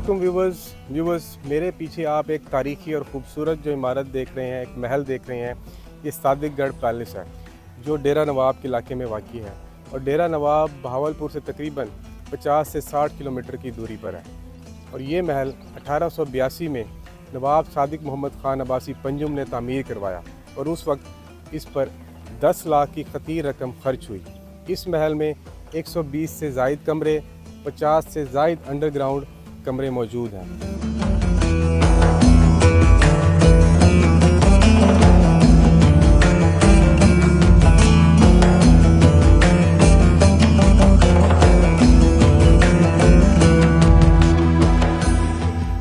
वालेकुम व्यूवर्स, मेरे पीछे आप एक तारीखी और ख़ूबसूरत जो इमारत देख रहे हैं, एक महल देख रहे हैं। ये सादिकगढ़ पैलेस है जो डेरा नवाब के इलाके में वाक़ई है। और डेरा नवाब बहावलपुर से तकरीबन 50 से 60 किलोमीटर की दूरी पर है। और ये महल 1882 में नवाब सादिक मोहम्मद ख़ान अब्बासी पंजुम ने तामीर करवाया और उस वक्त इस पर 10 लाख की खतीर रकम खर्च हुई। इस महल में 120 से ज़ायद कमरे, 50 से ज़ायद अंडरग्राउंड कमरे मौजूद हैं।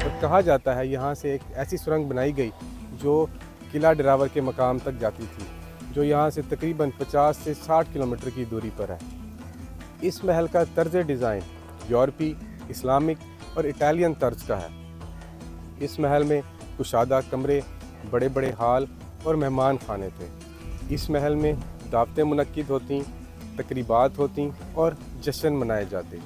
और कहा जाता है यहाँ से एक ऐसी सुरंग बनाई गई जो किला डिरावर के मकाम तक जाती थी, जो यहाँ से तकरीबन 50 से 60 किलोमीटर की दूरी पर है। इस महल का तर्ज डिज़ाइन यूरोपी, इस्लामिक और इटालियन तर्ज का है। इस महल में कुशादा कमरे, बड़े बड़े हाल और मेहमान खाने थे। इस महल में दावतें मुनक्किद होती, तकरीबात होती और जश्न मनाए जाते।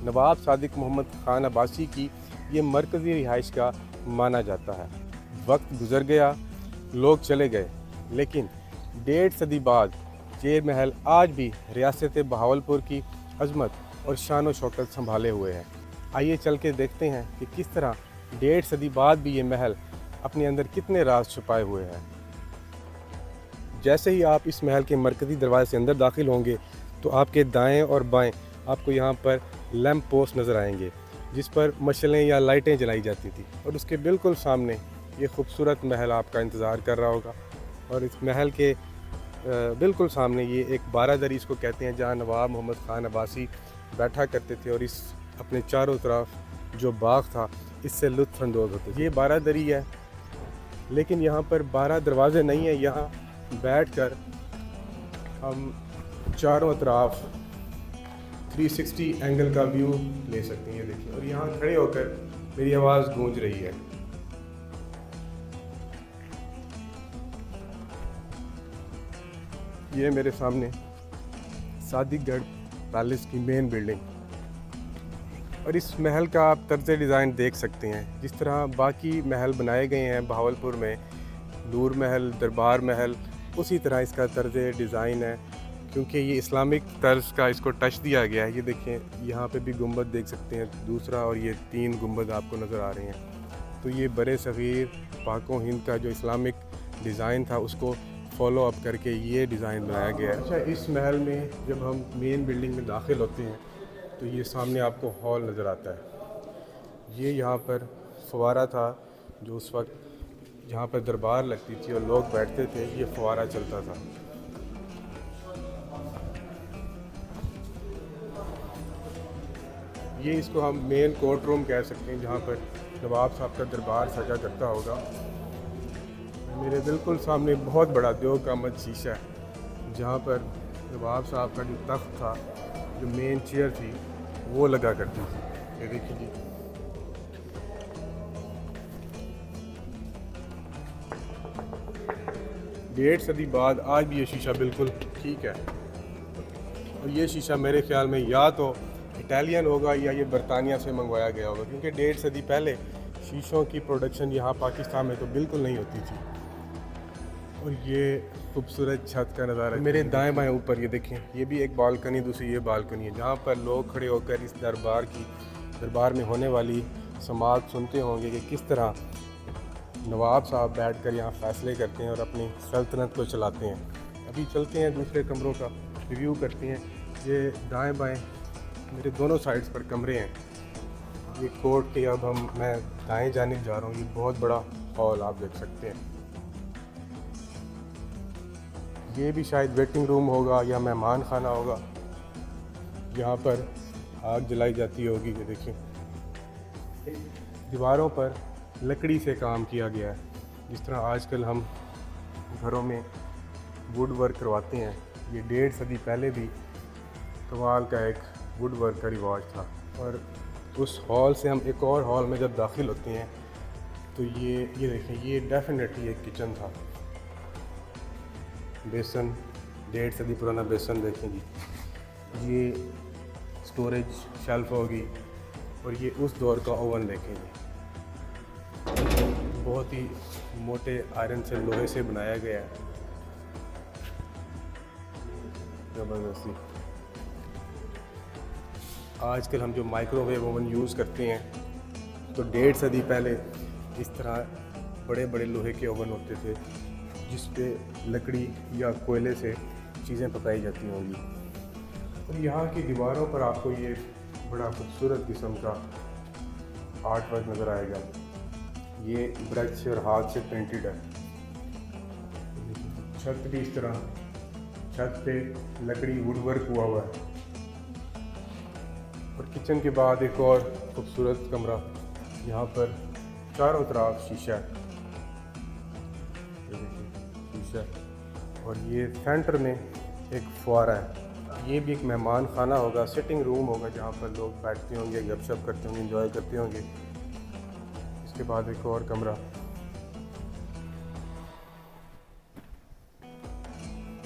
नवाब सादिक मोहम्मद ख़ान अब्बासी की ये मरकज़ी रिहाइश का माना जाता है। वक्त गुज़र गया, लोग चले गए, लेकिन 1.5 सदी बाद ये महल आज भी रियासत बहावलपुर की अज़मत और शान व शौकत संभाले हुए है। आइए चल के देखते हैं कि किस तरह 1.5 सदी बाद भी ये महल अपने अंदर कितने राज छुपाए हुए हैं। जैसे ही आप इस महल के मरकज़ी दरवाजे से अंदर दाखिल होंगे तो आपके दाएं और बाएं आपको यहाँ पर लैंप पोस्ट नज़र आएंगे, जिस पर मशलें या लाइटें जलाई जाती थी। और उसके बिल्कुल सामने ये खूबसूरत महल आपका इंतज़ार कर रहा होगा। और इस महल के बिल्कुल सामने ये एक बारादरी इसको कहते हैं, जहाँ नवाब मोहम्मद ख़ान अब्बासी बैठा करते थे और इस अपने चारों तरफ जो बाग था इससे लुत्फ़ अंदोज़ होते थे। ये बारादरी है, लेकिन यहाँ पर 12 दरवाजे नहीं है। यहाँ बैठकर हम चारों तरफ 360 एंगल का व्यू ले सकते हैं। ये देखिए, और यहाँ खड़े होकर मेरी आवाज़ गूंज रही है। ये मेरे सामने सादिकगढ़ पैलेस की मेन बिल्डिंग, और इस महल का आप तर्ज डिज़ाइन देख सकते हैं। जिस तरह बाकी महल बनाए गए हैं बहावलपुर में, नूर महल, दरबार महल, उसी तरह इसका तर्ज डिज़ाइन है, क्योंकि ये इस्लामिक तर्ज का इसको टच दिया गया है। ये देखें, यहाँ पे भी गुंबद देख सकते हैं दूसरा, और ये 3 गुंबद आपको नज़र आ रहे हैं। तो ये बड़े सग़ीर पाको हिंद का जो इस्लामिक डिज़ाइन था उसको फॉलो अप करके ये डिज़ाइन बनाया गया है। अच्छा, इस महल में जब हम मेन बिल्डिंग में दाखिल होते हैं तो ये सामने आपको हॉल नज़र आता है। ये यहाँ पर फव्वारा था, जो उस वक्त यहाँ पर दरबार लगती थी और लोग बैठते थे, ये फव्वारा चलता था। ये इसको हम मेन कोर्ट रूम कह सकते हैं, जहाँ पर नवाब साहब का दरबार सजा करता होगा। मेरे बिल्कुल सामने बहुत बड़ा देव का मत शीशा है, जहाँ पर नवाब साहब का जो तख्त था, जो मेन चेयर थी, वो लगा करती थी। ये देखिए जी, डेढ़ सदी बाद आज भी ये शीशा बिल्कुल ठीक है। और ये शीशा मेरे ख्याल में या तो इटालियन होगा या ये बरतानिया से मंगवाया गया होगा, क्योंकि 1.5 सदी पहले शीशों की प्रोडक्शन यहाँ पाकिस्तान में तो बिल्कुल नहीं होती थी। और ये खूबसूरत छत का नज़ारा मेरे दाएं बाएं ऊपर ये देखें, ये भी एक बालकनी, दूसरी ये बालकनी है, जहाँ पर लोग खड़े होकर इस दरबार में होने वाली समाअत सुनते होंगे कि किस तरह नवाब साहब बैठकर यहाँ फ़ैसले करते हैं और अपनी सल्तनत को चलाते हैं। अभी चलते हैं, दूसरे कमरों का रिव्यू करते हैं। ये दाएँ बाएँ मेरे दोनों साइड्स पर कमरे हैं। ये कोर्ट के, अब मैं दाएँ जानिब जा रहा हूँ। ये बहुत बड़ा हॉल आप देख सकते हैं। ये भी शायद वेटिंग रूम होगा या मेहमान खाना होगा, यहाँ पर आग जलाई जाती होगी। ये देखिए, दीवारों पर लकड़ी से काम किया गया है, जिस तरह आजकल हम घरों में वुड वर्क करवाते हैं। ये 1.5 सदी पहले भी कमाल का एक वुड वर्क का रिवाज था। और उस हॉल से हम एक और हॉल में जब दाखिल होते हैं तो ये देखें, ये डेफिनेटली एक किचन था। बेसन, 1.5 सदी पुराना बेसन देखें जी। ये स्टोरेज शेल्फ होगी, और ये उस दौर का ओवन देखेंगे, बहुत ही मोटे आयरन से, लोहे से बनाया गया है, ज़बरदस्ती। आजकल हम जो माइक्रोवेव ओवन यूज़ करते हैं तो 1.5 सदी पहले इस तरह बड़े बड़े लोहे के ओवन होते थे जिस पे लकड़ी या कोयले से चीज़ें पकाई जाती होंगी। और यहाँ की दीवारों पर आपको ये बड़ा खूबसूरत किस्म का आर्ट वर्क नज़र आएगा। ये ब्रश और हाथ से पेंटेड है। छत भी इस तरह, छत पे लकड़ी वुड वर्क हुआ हुआ है। और किचन के बाद एक और खूबसूरत कमरा, यहाँ पर चारों तरफ शीशा है, शीशा। और ये सेंटर में एक फुआरा है। ये भी एक मेहमान खाना होगा, सिटिंग रूम होगा जहाँ पर लोग बैठते होंगे, गपशप करते होंगे, एंजॉय करते होंगे। इसके बाद एक और कमरा,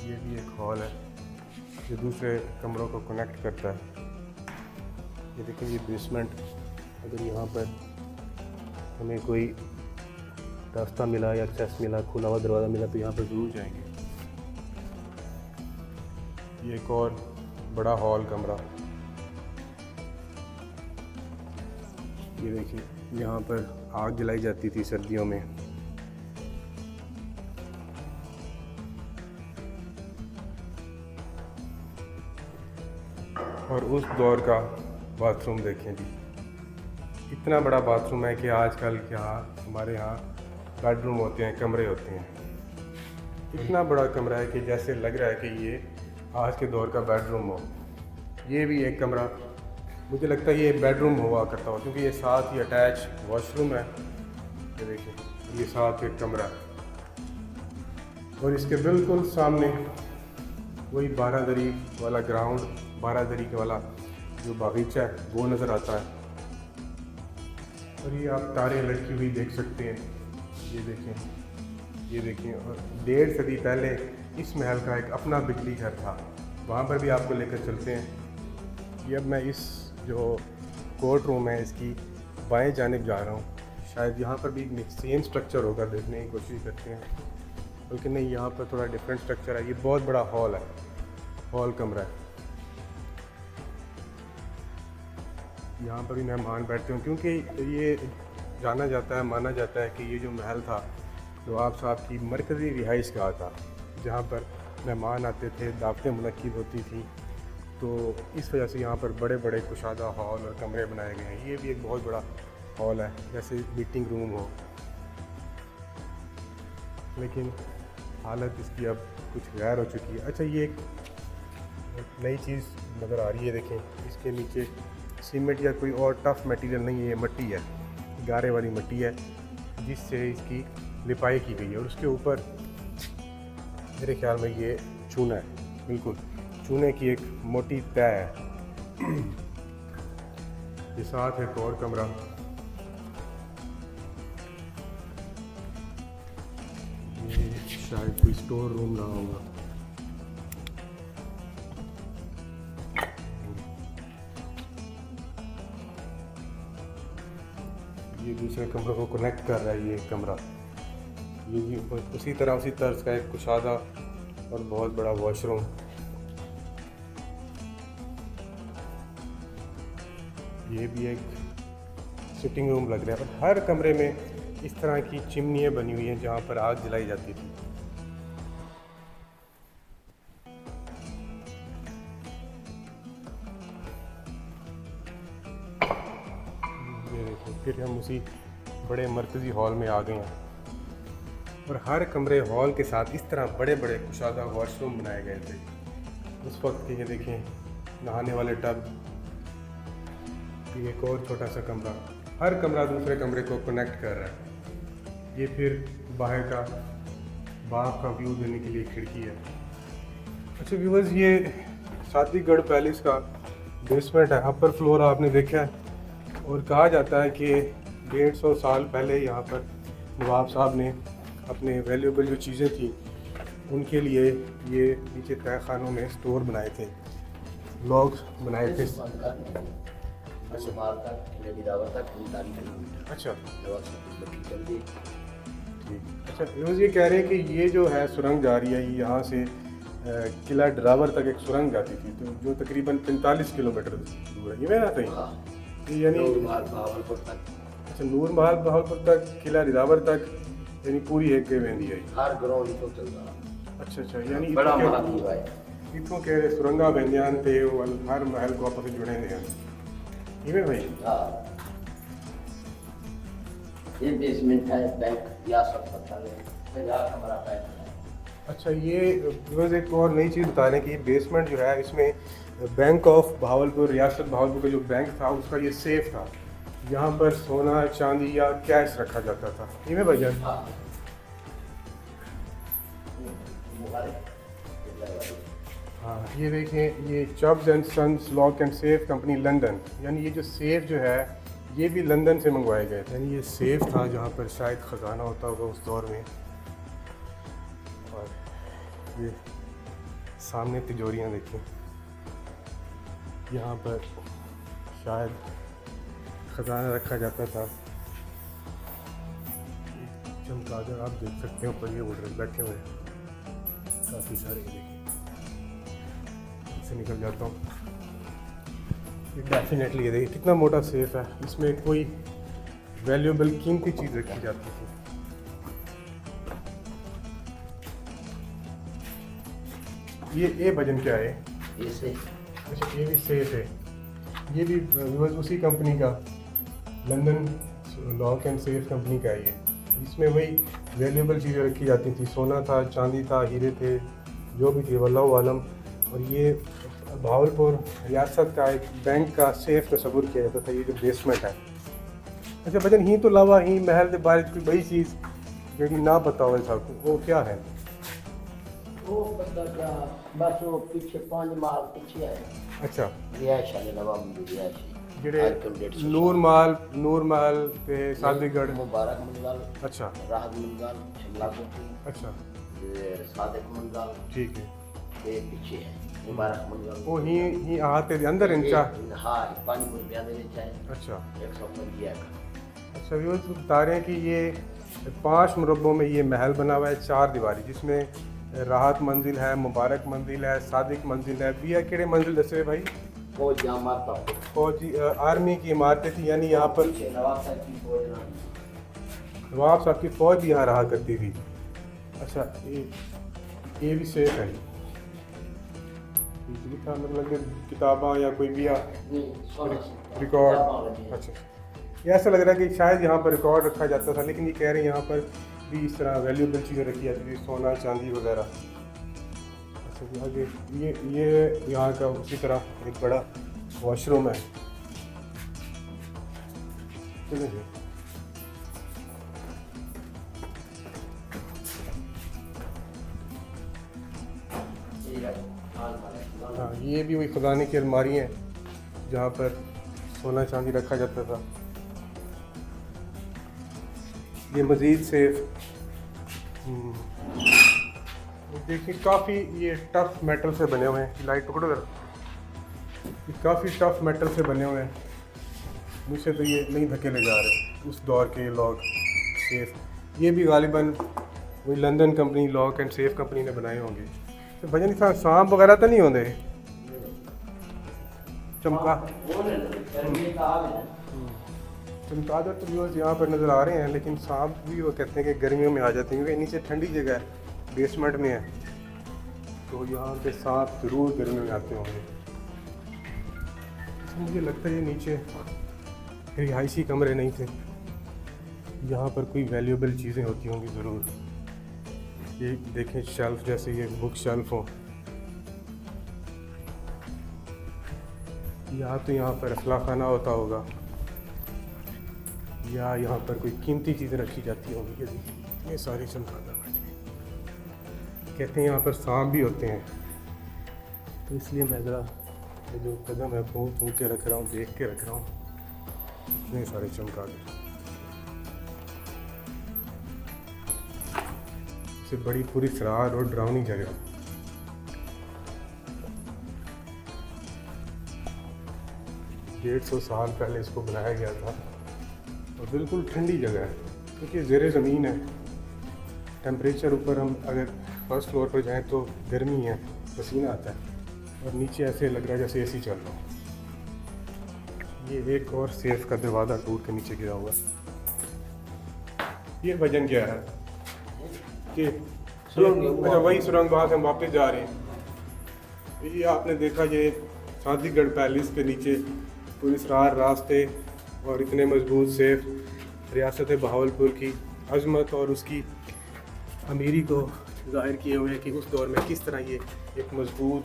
ये भी एक हॉल है जो दूसरे कमरों को कनेक्ट करता है। ये देखिए ये बेसमेंट, अगर यहाँ पर हमें कोई रास्ता मिला या एक्सेस मिला, खुला हुआ दरवाज़ा मिला तो यहाँ पर ज़रूर जाएंगे। ये एक और बड़ा हॉल कमरा, ये देखिए यहाँ पर आग जलाई जाती थी सर्दियों में। और उस दौर का बाथरूम देखें जी, इतना बड़ा बाथरूम है कि आजकल के यहाँ हमारे यहाँ बेडरूम होते हैं, कमरे होते हैं। इतना बड़ा कमरा है कि जैसे लग रहा है कि ये आज के दौर का बेडरूम हो। ये भी एक कमरा, मुझे लगता है ये बेडरूम हुआ करता हो क्योंकि ये साथ ही अटैच वॉशरूम है। ये देखिए, ये साथ एक कमरा और इसके बिल्कुल सामने वही 12 दरी वाला ग्राउंड, 12 दरी के वाला जो बागीचा है वो नज़र आता है। और ये आप तारे लटकी हुई देख सकते हैं, ये देखें, ये देखें। और 1.5 सदी पहले इस महल का एक अपना बिजली घर था, वहाँ पर भी आपको लेकर चलते हैं। ये अब मैं इस जो कोर्ट रूम है इसकी बाएं जानिब जा रहा हूँ, शायद यहाँ पर भी सेम स्ट्रक्चर होगा, देखने की कोशिश करते हैं। बल्कि नहीं, यहाँ पर थोड़ा डिफरेंट स्ट्रक्चर है। ये बहुत बड़ा हॉल है, हॉल कमरा है। यहाँ पर भी मेहमान बैठते हैं क्योंकि ये जाना जाता है, माना जाता है कि ये जो महल था नवाब साहब की मरकज़ी रिहाइश गाह था, जहाँ पर मेहमान आते थे, दावतें मुनक्किद होती थी। तो इस वजह से यहाँ पर बड़े बड़े कुशादा हॉल और कमरे बनाए गए हैं। ये भी एक बहुत बड़ा हॉल है, जैसे मीटिंग रूम हो, लेकिन हालत इसकी अब कुछ गैर हो चुकी है। अच्छा, ये एक नई चीज़ नज़र आ रही है, देखें इसके नीचे सीमेंट या कोई और टफ़ मटेरियल नहीं है, ये मिट्टी है, गारे वाली मिट्टी है जिससे इसकी लिपाई की गई है। और उसके ऊपर मेरे ख्याल में ये चूना है, बिल्कुल चूने की एक मोटी तय है। ये साथ है एक और कमरा, ये शायद कोई स्टोर रूम रहा होगा। ये दूसरे कमरों को कनेक्ट कर रहा है ये कमरा। ये भी उसी तरह उसी तर्ज का एक कुशादा और बहुत बड़ा वॉशरूम। ये भी एक सिटिंग रूम लग रहा है। और हर कमरे में इस तरह की चिमनियाँ बनी हुई हैं जहाँ पर आग जलाई जाती थी। ये देखो, फिर हम उसी बड़े मरकज़ी हॉल में आ गए हैं। और हर कमरे हॉल के साथ इस तरह बड़े बड़े कुशादा वॉशरूम बनाए गए थे उस वक्त के। ये देखें, नहाने वाले टब, ये एक और छोटा सा कमरा, हर कमरा दूसरे कमरे को कनेक्ट कर रहा है। ये फिर बाहर का बाग का व्यू देने के लिए खिड़की है। अच्छा व्यूअर्स, ये सादीगढ़ पैलेस का बेसमेंट है, अपर फ्लोर आपने देखा है। और कहा जाता है कि 150 साल पहले यहाँ पर नवाब साहब ने अपने वैल्यूएबल जो चीज़ें थी उनके लिए ये नीचे तय खानों में स्टोर बनाए थे, लॉग्स बनाए थे। नूरमहल तक किला दिरावर तक 45 किलोमीटर। अच्छा नवाब साहब की जल्दी ठीक। अच्छा रोज़ ये कह रहे हैं कि ये जो है सुरंग जा रही है यहाँ से किला ड्रावर तक एक सुरंग जाती थी तो जो तकरीबन 45 किलोमीटर दूर है, ये ना सही? हाँ ये यानी नूरमहल भावलपुर तक अच्छा नूरमहल बहावलपुर तक किला दिरावर तक यानी पूरी एक के वेंदी है। हर ग्राउंड तो चल रहा अच्छा यानी बड़ा महल हुआ है। इतों के सुरंगा बेंदियान थे हर महल को आपस में जुड़े हैं इवें भाई। हाँ ये बेसमेंट है बैंक या सब पता है हमारा बैंक है। अच्छा ये बस एक और नई चीज़ बता रहे हैं कि ये बेसमेंट जो है इसमें बैंक ऑफ बहावलपुर रियासत बहावलपुर का जो बैंक था उसका ये सेफ था, यहाँ पर सोना चांदी या कैश रखा जाता था। इवें भजन हाँ हाँ ये देखें ये Chubbs and sons lock and safe company London, यानी ये जो सेफ जो है ये भी लंदन से मंगवाए गए थे। यानी ये सेफ था जहाँ पर शायद ख़जाना होता होगा उस दौर में। और ये सामने तिजोरियाँ देखें, यहाँ पर शायद ख़जाना रखा जाता था। चमगादड़ आप देख सकते हैं ऊपर ये उड़ रहे बैठे हुए हैं काफ़ी सारे। देखें से निकल जाता हूँ। ये डेफिनेटली ये देखिए कितना मोटा सेफ है, इसमें कोई वैल्यूएबल कीमती चीज़ रखी जाती थी। ये वजन क्या है? इसे अच्छा ये भी सेफ है, ये भी बस उसी कंपनी का London lock and safe company का है ये। इसमें वही वैल्यूएबल चीज़ें रखी जाती थी, सोना था चांदी था हीरे थे जो भी थे वल्लाहु आलम। और ये बहावलपुर रियासत का एक बैंक का सेफ तस्वुर किया जाता था, ये जो बेसमेंट है। अच्छा बजन ही तो लावा ही महल के बारे कोई बड़ी चीज़ जी ना पता हो साहब वो क्या है? वो बंदा बस वो पीछे 5 माल पीछे है। अच्छा रिहायश है नवाब की रिहायश ਜਿਹੜੇ ਨੂਰ महल ਤੇ ਸਾਦਿਕਗੜ मुबारक मंगल अच्छा राहत मंगल शिमला कोठी अच्छा सादिक मंगल ठीक है ये पीछे है मुबारक मंगल वो ही आते दे अंदर इंचा हाँ 5 रुपया दे देता है। अच्छा 150 का। अच्छा वो बता रहे हैं कि ये 5 मुरब्बों में ये महल बना हुआ है 4 दीवारी, जिसमें राहत मंजिल है मुबारक मंजिल है सादिक मंजिल है। भैया केड़े मंजिल दसे भाई? फौज जमात था फौजी आर्मी की इमारतें थी, यानी यहाँ पर नवाब साहब की फौज ना नवाब साहब की फ़ौज भी यहाँ रहा करती थी। अच्छा ये भी सेफ है था मतलब कि किताबा या कोई भी रिकॉर्ड। अच्छा ये ऐसा लग रहा है कि शायद यहाँ पर रिकॉर्ड रखा जाता था, लेकिन ये कह रहे हैं यहाँ पर भी इस तरह वैल्यूएबल चीज़ें रखी जाती थी, सोना चांदी वगैरह। अच्छा आगे ये यहाँ का उसी तरह एक बड़ा वॉशरूम है। चलिए जी हाँ ये भी वही खजाने की अलमारी है जहाँ पर सोना चांदी रखा जाता था। ये मज़ीद सेफ देखिए काफ़ी ये टफ मेटल से बने हुए हैं। लाइट पकड़ो कर, ये काफ़ी टफ मेटल से बने हुए हैं, मुझसे तो ये नहीं धके ले जा रहे उस दौर के लॉक सेफ। ये भी गालिबन वही London company lock and safe company ने बनाए होंगे। तो भजन सांप वगैरह तो नहीं होंगे चमका चमगादड़ तो व्यूअर्स यहाँ पर नज़र आ रहे हैं, लेकिन सांप भी वो कहते हैं कि गर्मियों में आ जाते हैं क्योंकि नीचे ठंडी जगह है बेसमेंट में है, तो यहाँ पे सांप ज़रूर गर्मियों में आते होंगे। मुझे लगता है ये नीचे रिहायशी कमरे नहीं थे, यहाँ पर कोई वैल्यूएबल चीज़ें होती होंगी ज़रूर। ये देखें शेल्फ जैसे ये बुक शेल्फ हो, या तो यहाँ पर अखला खाना होता होगा या यहाँ पर कोई कीमती चीज़ें रखी जाती होंगी। ये सारी चमगादड़ कहते हैं यहाँ पर सांप भी होते हैं, तो इसलिए मैं ज़रा जो कदम है फूंक के रख रहा हूँ, देख के रख रहा हूँ। इतने सारे चमगादड़ से बड़ी पूरी सरार और डरावनी जगह। 150 साल पहले इसको बनाया गया था और बिल्कुल ठंडी जगह है क्योंकि ज़ेरे ज़मीन है। टेम्परेचर ऊपर हम अगर फर्स्ट फ्लोर पर जाएं तो गर्मी है, पसीना आता है, और नीचे ऐसे लग रहा है जैसे एसी चल रहा हो। ये एक और सेफ का दरवाज़ा टूट के नीचे गिरा हुआ है। ये वजन क्या है कि अच्छा वही सुरंग वहाँ से हम वापस जा रहे हैं। ये आपने देखा ये शादीगढ़ पैलेस के नीचे पुरस्कार रास्ते और इतने मजबूत सेफ रियासत बहावलपुर की अजमत और उसकी अमीरी को जाहिर किए हुए हैं कि उस दौर में किस तरह ये एक मजबूत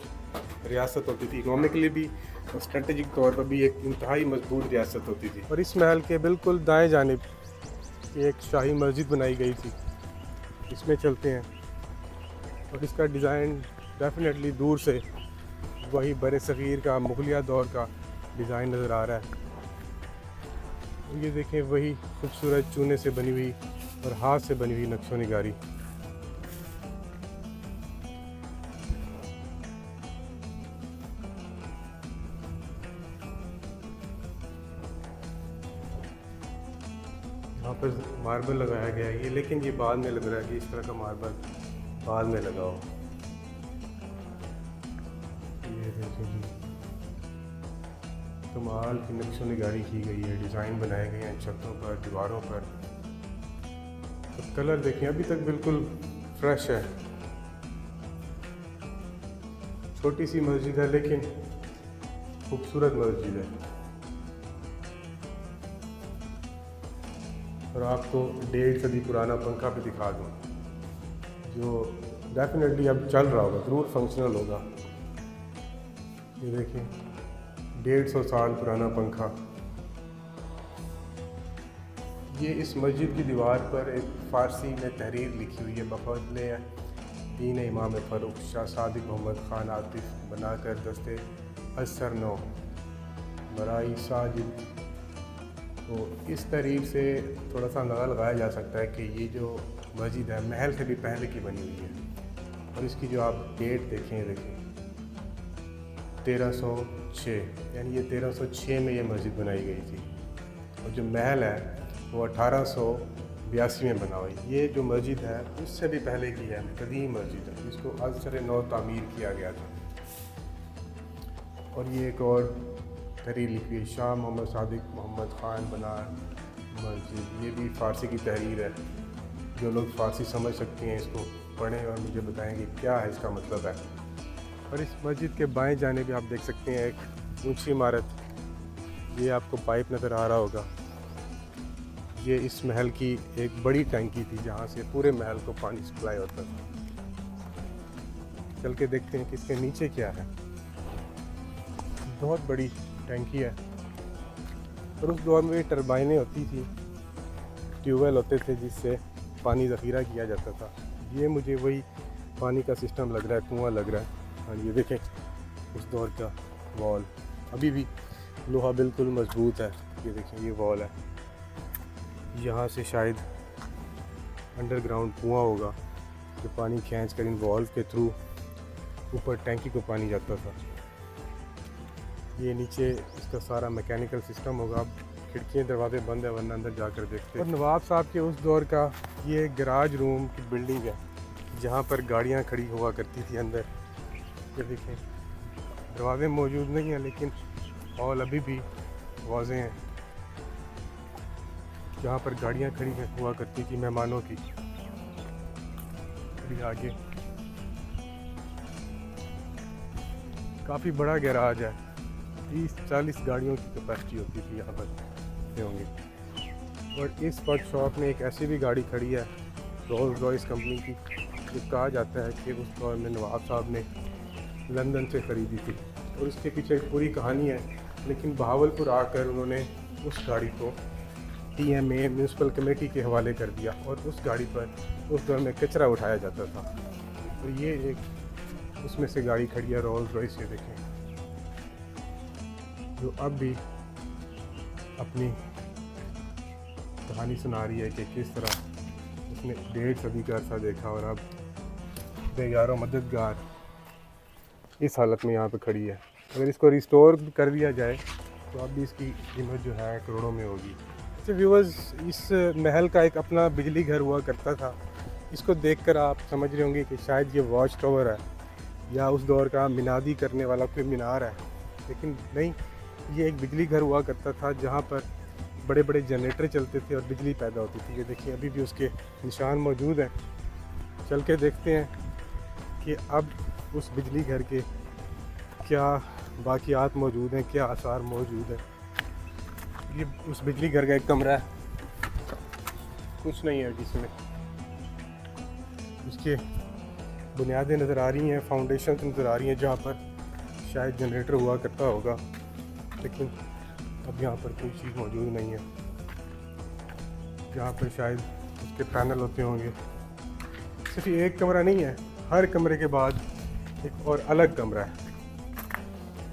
रियासत होती थी, इकोनॉमिकली भी और स्ट्रेटजिक तौर पर भी एक इंतहाई मजबूत रियासत होती थी। और इस महल के बिल्कुल दाएं जानिब एक शाही मस्जिद बनाई गई थी, इसमें चलते हैं। और इसका डिज़ाइन डेफिनेटली दूर से वही बड़े सग़ीर का मुगलिया दौर का डिज़ाइन नज़र आ रहा है। ये देखें वही खूबसूरत चूने से बनी हुई और हाथ से बनी हुई नक्शो निगारी। यहाँ पर मार्बल लगाया गया है ये, लेकिन ये बाद में लग रहा है कि इस तरह का मार्बल बाद में लगा हो। ये देखिए जी, कमाल की नक्शो निगारी की गई है, डिज़ाइन बनाए गए हैं छतों पर, दीवारों पर। तो कलर देखें अभी तक बिल्कुल फ्रेश है। छोटी सी मस्जिद है लेकिन खूबसूरत मस्जिद है। और आपको 1.5 सदी पुराना पंखा भी दिखा दूँ जो डेफिनेटली अब चल रहा होगा, ज़रूर फंक्शनल होगा। ये देखिए 150 साल पुराना पंखा। ये इस मस्जिद की दीवार पर एक फ़ारसी में तहरीर लिखी हुई है, बफजले दीन इमाम फ़ारूक शाह सादिक मोहम्मद ख़ान आतिफ बनाकर दस्ते असर नो बराई साजिद। तो इस तहरीर से थोड़ा सा अंदाज़ा लगाया जा सकता है कि ये जो मस्जिद है महल से भी पहले की बनी हुई है। और इसकी जो आप डेट देखें 1306, यानी ये 1306 में ये मस्जिद बनाई गई थी। और जो महल है वो 1882 में बना हुआ है। ये जो मस्जिद है उससे भी पहले की है, कदीम मस्जिद है, जिसको असर नौ तामीर किया गया था। और ये एक और तहरीर लिखी है, शाह मोहम्मद सादिक मोहम्मद ख़ान बना मस्जिद। ये भी फ़ारसी की तहरीर है। जो लोग फ़ारसी समझ सकते हैं इसको पढ़ें और मुझे बताएं कि क्या है इसका मतलब है। और इस मस्जिद के बाएं जाने पे आप देख सकते हैं एक ऊंची इमारत, ये आपको पाइप नज़र आ रहा होगा। ये इस महल की एक बड़ी टंकी थी जहाँ से पूरे महल को पानी सप्लाई होता था। चल के देखते हैं कि इसके नीचे क्या है। बहुत बड़ी टंकी है और उस दौर में टरबाइनें होती थी, ट्यूबवेल होते थे जिससे पानी ज़ख़ीरा किया जाता था। ये मुझे वही पानी का सिस्टम लग रहा है, कुआं लग रहा है। और ये देखें उस दौर का वॉल, अभी भी लोहा बिल्कुल मजबूत है। ये देखें ये वॉल है, यहाँ से शायद अंडरग्राउंड कुआं होगा जो पानी खींच कर इन वॉल्व के थ्रू ऊपर टैंकी को पानी जाता था। ये नीचे इसका सारा मैकेनिकल सिस्टम होगा। अब खिड़कियाँ दरवाजे बंद है वरना अंदर जाकर देखते हैं। और नवाब साहब के उस दौर का ये गैराज रूम की बिल्डिंग है जहाँ पर गाड़ियाँ खड़ी हुआ करती थी अंदर। ये देखें दरवाजे मौजूद नहीं हैं लेकिन हॉल अभी भी वाज़े हैं जहाँ पर गाड़ियाँ खड़ी हुआ करती थी मेहमानों की। अभी आगे काफ़ी बड़ा गैराज है, 30-40 गाड़ियों की कैपेसिटी होती थी यहाँ पर होंगे। और इस वर्कशॉप में एक ऐसी भी गाड़ी खड़ी है रोल्स रॉयस कंपनी की, जो कहा जाता है कि उस दौर में नवाब साहब ने लंदन से ख़रीदी थी। और उसके पीछे एक पूरी कहानी है, लेकिन बहावलपुर आकर उन्होंने उस गाड़ी को TMA म्यूनसिपल कमेटी के हवाले कर दिया और उस गाड़ी पर उस दौर में कचरा उठाया जाता था। तो ये एक उसमें से गाड़ी खड़ी है रोल्स रॉयस से, देखें, जो अब भी अपनी कहानी सुना रही है कि किस तरह उसने 1.5 सदी का अरसा देखा और अब बेयारो मददगार इस हालत में यहाँ पे खड़ी है। अगर इसको रिस्टोर कर दिया जाए तो अभी इसकी कीमत जो है करोड़ों में होगी। अच्छा व्यूअर्स, इस महल का एक अपना बिजली घर हुआ करता था। इसको देखकर आप समझ रहे होंगे कि शायद ये वॉच टावर है या उस दौर का मिनादी करने वाला कोई मीनार है, लेकिन नहीं, ये एक बिजली घर हुआ करता था जहाँ पर बड़े बड़े जनरेटर चलते थे और बिजली पैदा होती थी। ये देखिए अभी भी उसके निशान मौजूद हैं। चल के देखते हैं कि अब उस बिजली घर के क्या बाकियात मौजूद हैं, क्या आसार मौजूद हैं। ये उस बिजली घर का एक कमरा है, कुछ नहीं है जिसमें। उसके बुनियादें नज़र आ रही हैं, फाउंडेशन नज़र आ रही हैं जहाँ पर शायद जनरेटर हुआ करता होगा, लेकिन अब यहाँ पर कोई चीज़ मौजूद नहीं है। जहाँ पर शायद उसके पैनल होते होंगे। सिर्फ एक कमरा नहीं है, हर कमरे के बाद एक और अलग कमरा है।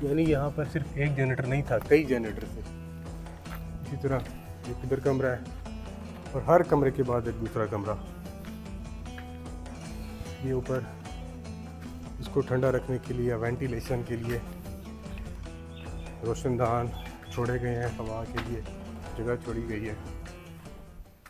यानी यहाँ पर सिर्फ एक जनरेटर नहीं था, कई जनरेटर थे। इसी तरह एक इधर कमरा है और हर कमरे के बाद एक दूसरा कमरा। ये ऊपर इसको ठंडा रखने के लिए, वेंटिलेशन के लिए रोशनदान छोड़े गए हैं, हवा के लिए जगह छोड़ी गई है।